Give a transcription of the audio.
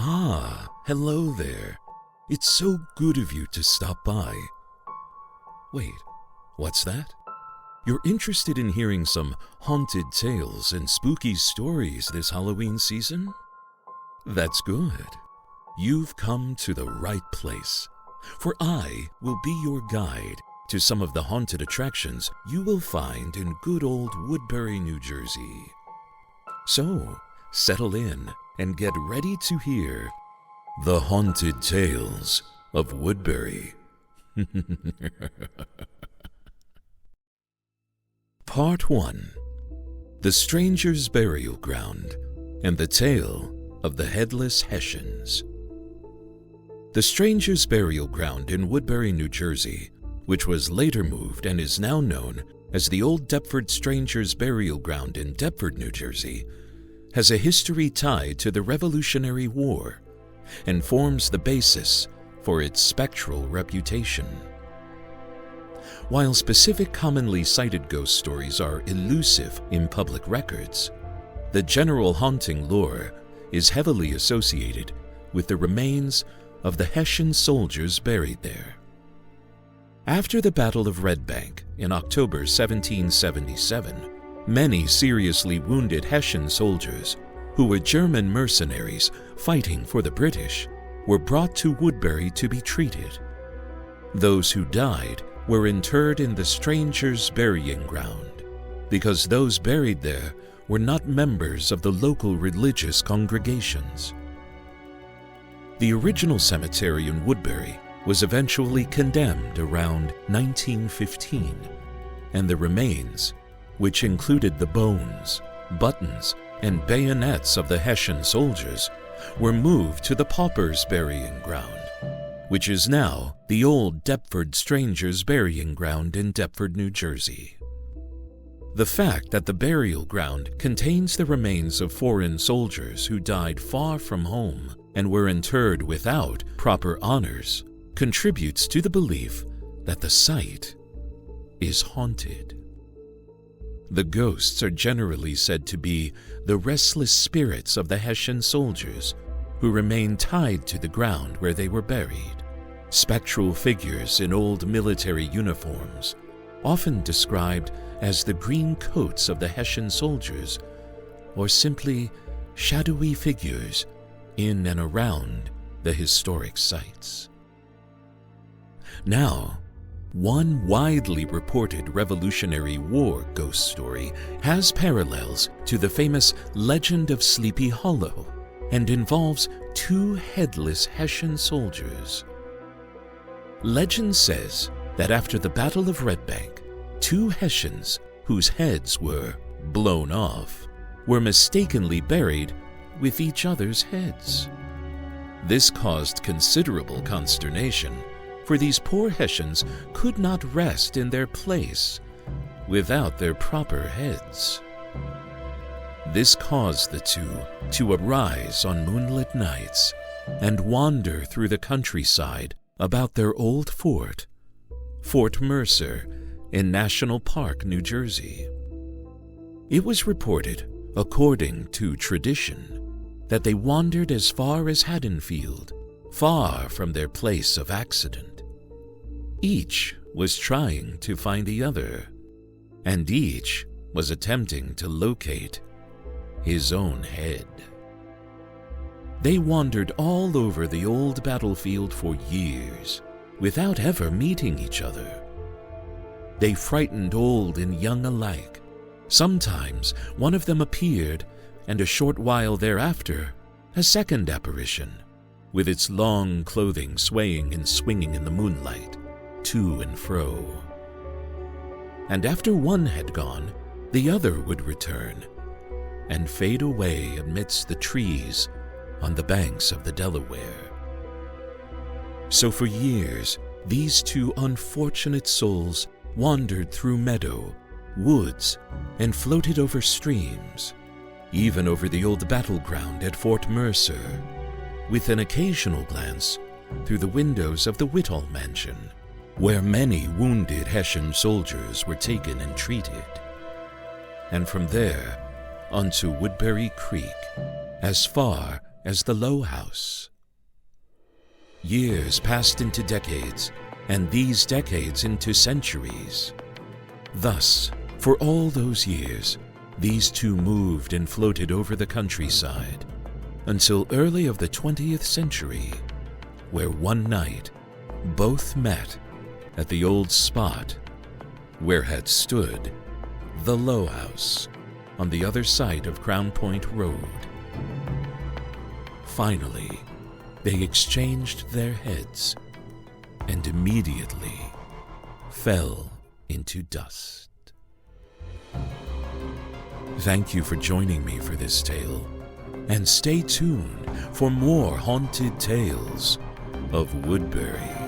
Ah, hello there. It's so good of you to stop by. Wait, what's that? You're interested in hearing some haunted tales and spooky stories this Halloween season? That's good. You've come to the right place, for I will be your guide to some of the haunted attractions you will find in good old Woodbury, New Jersey. So, settle in and get ready to hear the haunted tales of Woodbury. Part 1. The Stranger's Burial Ground and the Tale of the Headless Hessians. The Stranger's Burial Ground in Woodbury, New Jersey, which was later moved and is now known as the Old Deptford Stranger's Burial Ground in Deptford, New Jersey, has a history tied to the Revolutionary War and forms the basis for its spectral reputation. While specific commonly cited ghost stories are elusive in public records, the general haunting lore is heavily associated with the remains of the Hessian soldiers buried there. After the Battle of Red Bank in October 1777, many seriously wounded Hessian soldiers, who were German mercenaries fighting for the British, were brought to Woodbury to be treated. Those who died were interred in the Stranger's Burying Ground, because those buried there were not members of the local religious congregations. The original cemetery in Woodbury was eventually condemned around 1915, and the remains, which included the bones, buttons, and bayonets of the Hessian soldiers, were moved to the Paupers' Burying Ground, which is now the Old Deptford Stranger's Burying Ground in Deptford, New Jersey. The fact that the burial ground contains the remains of foreign soldiers who died far from home and were interred without proper honors contributes to the belief that the site is haunted. The ghosts are generally said to be the restless spirits of the Hessian soldiers who remain tied to the ground where they were buried. Spectral figures in old military uniforms, often described as the green coats of the Hessian soldiers, or simply shadowy figures in and around the historic sites. Now, one widely reported Revolutionary War ghost story has parallels to the famous Legend of Sleepy Hollow and involves two headless Hessian soldiers. Legend says that after the Battle of Red Bank, two Hessians whose heads were blown off were mistakenly buried with each other's heads. This caused considerable consternation, for these poor Hessians could not rest in their place without their proper heads. This caused the two to arise on moonlit nights and wander through the countryside about their old fort, Fort Mercer, in National Park, New Jersey. It was reported, according to tradition, that they wandered as far as Haddonfield, far from their place of accident. Each was trying to find the other, and each was attempting to locate his own head. They wandered all over the old battlefield for years without ever meeting each other. They frightened old and young alike. Sometimes one of them appeared, and a short while thereafter, a second apparition, with its long clothing swaying and swinging in the moonlight, to and fro. And after one had gone, the other would return and fade away amidst the trees on the banks of the Delaware. So for years, these two unfortunate souls wandered through meadow, woods, and floated over streams, even over the old battleground at Fort Mercer, with an occasional glance through the windows of the Whitall Mansion, where many wounded Hessian soldiers were taken and treated, and from there onto Woodbury Creek, as far as the Low House. Years passed into decades, and these decades into centuries. Thus, for all those years, these two moved and floated over the countryside until early of the 20th century, where one night both met at the old spot where had stood the Low House on the other side of Crown Point Road. Finally, they exchanged their heads and immediately fell into dust. Thank you for joining me for this tale, and stay tuned for more haunted tales of Woodbury.